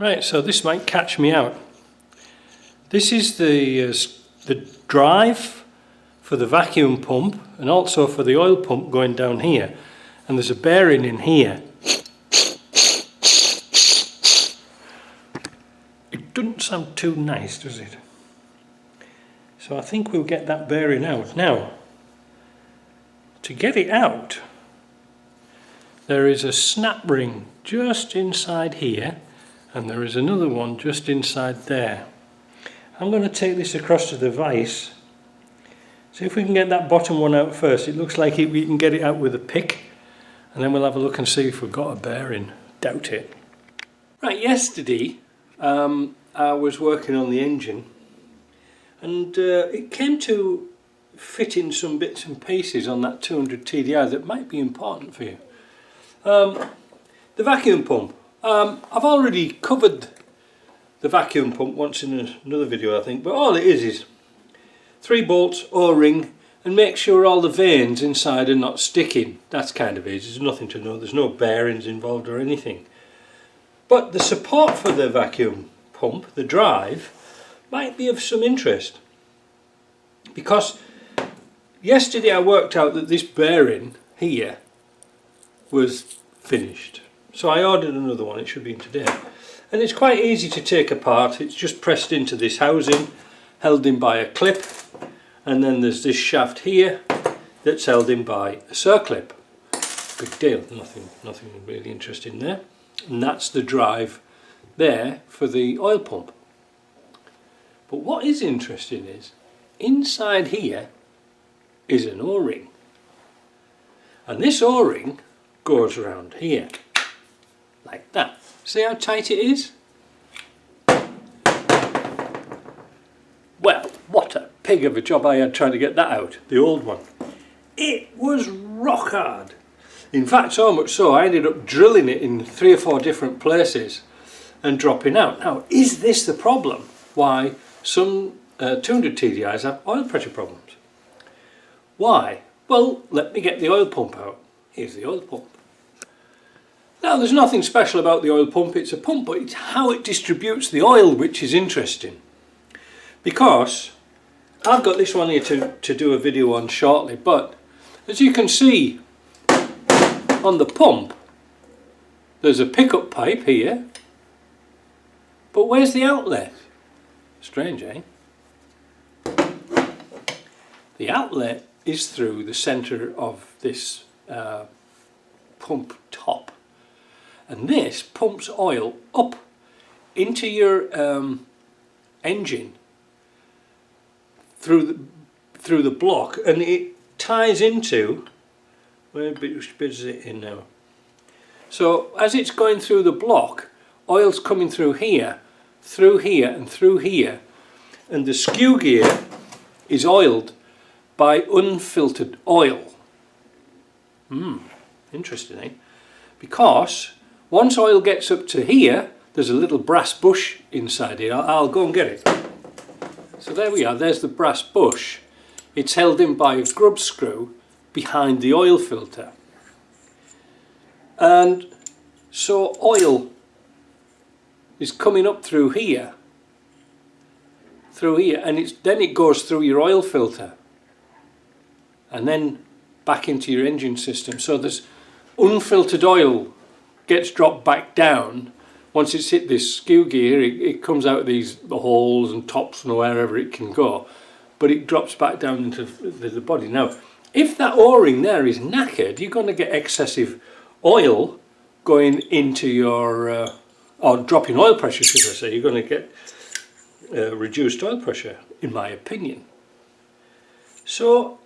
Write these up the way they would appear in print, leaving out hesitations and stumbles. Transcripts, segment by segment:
Right, so this might catch me out. This is the drive for the vacuum pump and also for the oil pump going down here. And there's a bearing in here. It doesn't sound too nice, does it? So I think we'll get that bearing out. Now, to get it out, there is a snap ring just inside here, and there is another one just inside there. I'm going to take this across to the vise. See if we can get that bottom one out first. It looks like we can get it out with a pick, and then we'll have a look and see if we've got a bearing. Doubt it. Right, yesterday I was working on the engine, and it came to fitting some bits and pieces on that 200 TDI that might be important for you. The vacuum pump. I've already covered the vacuum pump once in another video, I think, but all it is 3 bolts, O-ring, and make sure all the vanes inside are not sticking. That's kind of easy. There's nothing to know. There's no bearings involved or anything. But the support for the vacuum pump, the drive, might be of some interest, because yesterday I worked out that this bearing here was finished. So I ordered another one. It should be in today. And it's quite easy to take apart. It's just pressed into this housing, held in by a clip, and then there's this shaft here that's held in by a circlip. Big deal, nothing really interesting there. And that's the drive there for the oil pump. But what is interesting is, inside here is an O-ring. And this O-ring goes around here, like that. See how tight it is? Well, what a pig of a job I had trying to get that out, the old one. It was rock hard. In fact, so much so I ended up drilling it in 3 or 4 different places and dropping out. Now, is this the problem? Why some 200 TDIs have oil pressure problems? Why? Well, let me get the oil pump out. Here's the oil pump. Now, there's nothing special about the oil pump. It's a pump, but it's how it distributes the oil which is interesting. Because I've got this one here to do a video on shortly, but as you can see on the pump, there's a pickup pipe here, but where's the outlet? Strange, eh? The outlet is through the centre of this pump top, and this pumps oil up into your engine through the block, and it ties into, which bit is it in now? So as it's going through the block, oil's coming through here, and through here, and the skew gear is oiled by unfiltered oil. Interesting, eh? Because once oil gets up to here, there's a little brass bush inside here. I'll go and get it. So there we are, there's the brass bush. It's held in by a grub screw behind the oil filter. And so oil is coming up through here, and then it goes through your oil filter and then back into your engine system. So there's unfiltered oil gets dropped back down. Once it's hit this skew gear, it comes out of these holes and tops and wherever it can go, but it drops back down into the body. Now, if that O-ring there is knackered, you're going to get excessive oil going into your, or dropping oil pressure, should I say. You're going to get reduced oil pressure, in my opinion. So,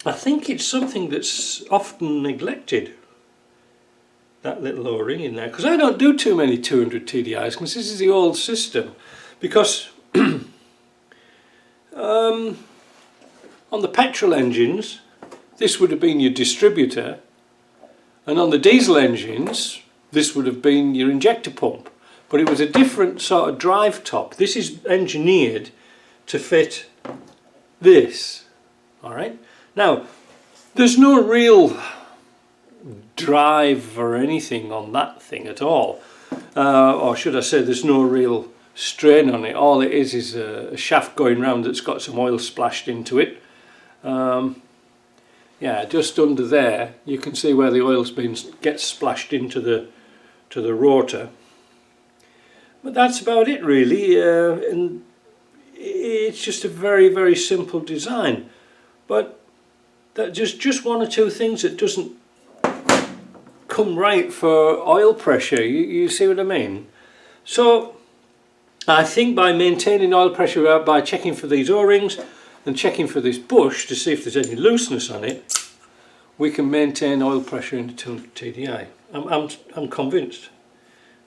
I think it's something that's often neglected, that little O-ring in there, because I don't do too many 200 TDIs, because this is the old system. Because on the petrol engines, this would have been your distributor, and on the diesel engines, this would have been your injector pump. But it was a different sort of drive top. This is engineered to fit this. All right. Now, there's no real drive or anything on that thing at all. or should I say there's no real strain on it. All it is a shaft going round that's got some oil splashed into it. Yeah, just under there you can see where the oil's gets splashed into the rotor. But that's about it really, and it's just a very, very simple design. But that just one or two things that doesn't come right for oil pressure. You see what I mean? So I think by maintaining oil pressure by checking for these O-rings and checking for this bush to see if there's any looseness on it, we can maintain oil pressure in the 200 TDI. I'm convinced.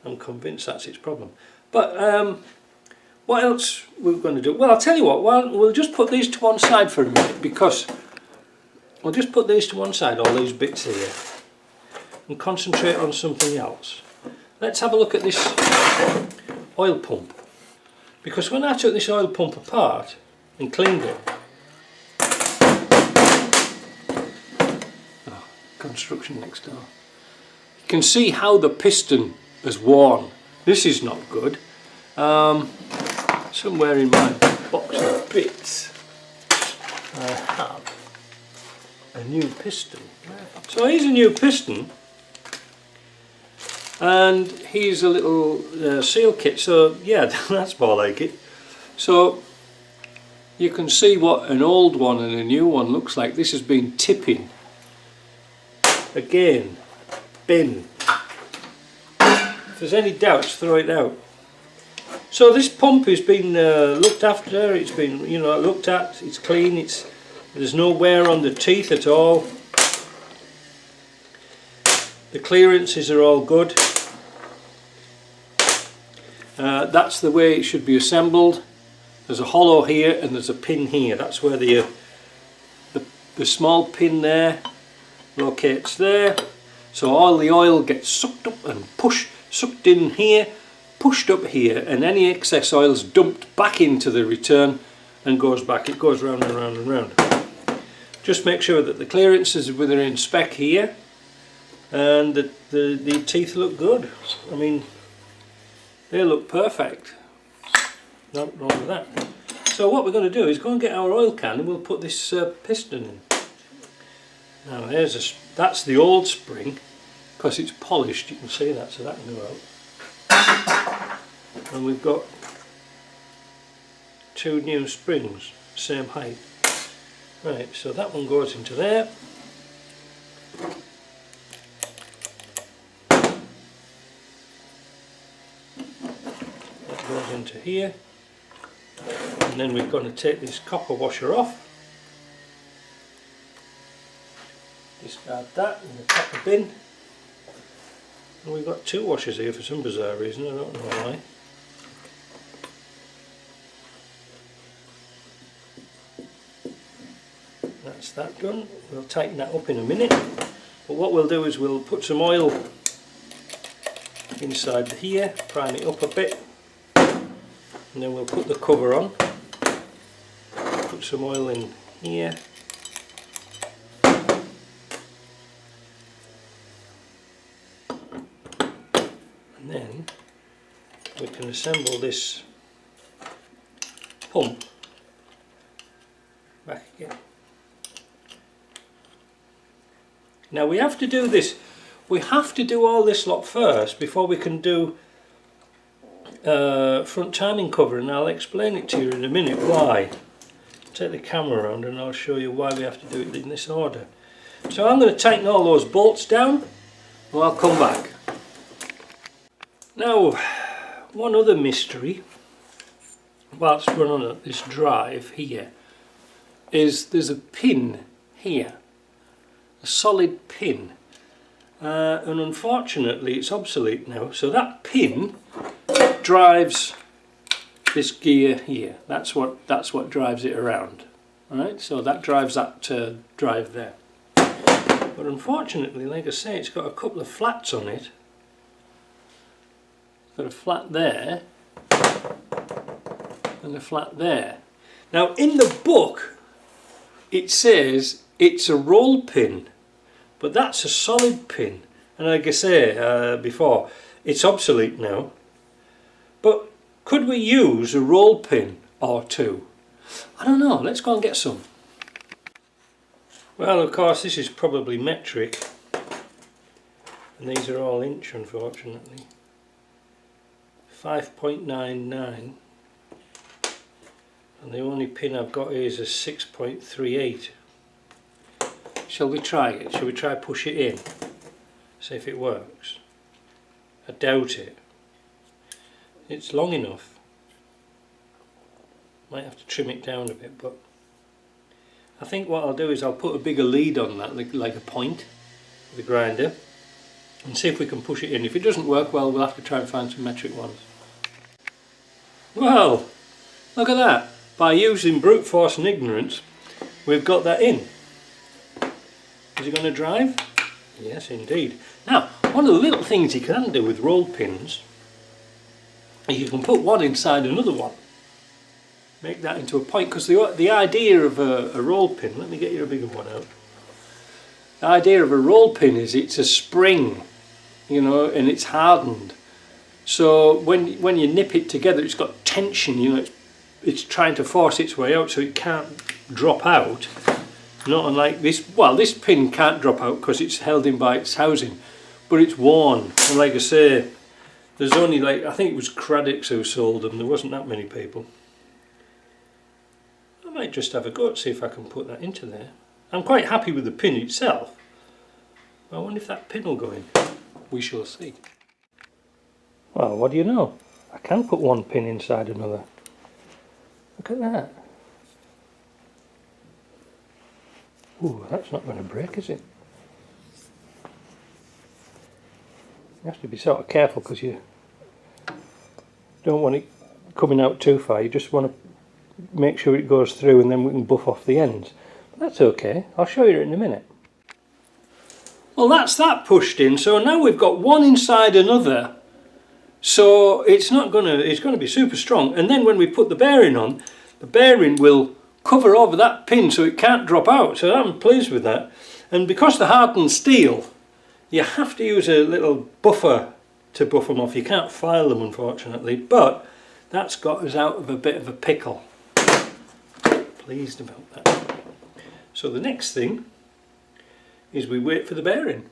I'm convinced that's its problem. But what else we're going to do? Well, I'll tell you what. Well, we'll just put these to one side for a minute, because we'll just put these to one side, all these bits here, and concentrate on something else. Let's have a look at this oil pump, because when I took this oil pump apart and cleaned it, construction next door, you can see how the piston has worn. This is not good. Somewhere in my box of bits I have a new piston. So here's a new piston, and here's a little seal kit. So yeah, that's more like it. So you can see what an old one and a new one looks like. This has been tipping. Again, bin. If there's any doubts, throw it out. So this pump has been looked after. It's been, looked at. It's clean. There's no wear on the teeth at all. The clearances are all good. That's the way it should be assembled. There's a hollow here and there's a pin here. That's where the small pin there locates there. So all the oil gets sucked up and sucked in here, pushed up here, and any excess oil is dumped back into the return and goes back. It goes round and round and round. Just make sure that the clearances are within spec here, and that the teeth look good. I mean, they look perfect. Nothing wrong with that. So what we're going to do is go and get our oil can, and we'll put this piston in. Now that's the old spring, because it's polished. You can see that, so that can go out. And we've got two new springs, same height. Right, so that one goes into there. That goes into here. And then we're going to take this copper washer off. Discard that in the copper bin. And we've got two washers here for some bizarre reason, I don't know why. That's that done. We'll tighten that up in a minute. But what we'll do is we'll put some oil inside here, prime it up a bit, and then we'll put the cover on. Put some oil in here. And then we can assemble this pump back again. Now we have to do this, we have to do all this lot first before we can do front timing cover, and I'll explain it to you in a minute why. Take the camera around and I'll show you why we have to do it in this order. So I'm going to tighten all those bolts down and I'll come back. Now, one other mystery whilst we're on this drive here is there's a pin here, a solid pin, and unfortunately it's obsolete now. So that pin drives this gear here. That's what drives it around. All right, so that drives that drive there. But unfortunately, like I say, it's got a couple of flats on it. It's got a flat there and a flat there. Now in the book it says it's a roll pin, but that's a solid pin. And like I say before, it's obsolete now. But could we use a roll pin or two? I don't know, let's go and get some. Well, of course, this is probably metric, and these are all inch, unfortunately. 5.99, and the only pin I've got here is a 6.38. Shall we try it? Shall we try push it in? See if it works. I doubt it. It's long enough. Might have to trim it down a bit, but I think what I'll do is I'll put a bigger lead on that, like a point with a grinder, and see if we can push it in. If it doesn't work well, we'll have to try and find some metric ones. Well, look at that. By using brute force and ignorance, we've got that in. Is it going to drive? Yes, indeed. Now, one of the little things you can do with roll pins is you can put one inside another one. Make that into a point, because the idea of a roll pin, let me get you a bigger one out. The idea of a roll pin is it's a spring, you know, and it's hardened. So when you nip it together, it's got tension, you know, it's trying to force its way out so it can't drop out. Not unlike this, well, this pin can't drop out because it's held in by its housing, but it's worn. And like I say, there's only I think it was Craddock's who sold them, there wasn't that many people. I might just have a go at see if I can put that into there. I'm quite happy with the pin itself. I wonder if that pin will go in. We shall see. Well, what do you know? I can put one pin inside another. Look at that. Ooh, that's not going to break, is it? You have to be sort of careful because you don't want it coming out too far. You just want to make sure it goes through, and then we can buff off the ends. But that's okay. I'll show you in a minute. Well, that's that pushed in. So now we've got one inside another. So it's going to be super strong. And then when we put the bearing on, the bearing will cover over that pin so it can't drop out. So I'm pleased with that. And because they're hardened steel, you have to use a little buffer to buff them off. You can't file them, unfortunately, but that's got us out of a bit of a pickle. Pleased about that. So the next thing is we wait for the bearing.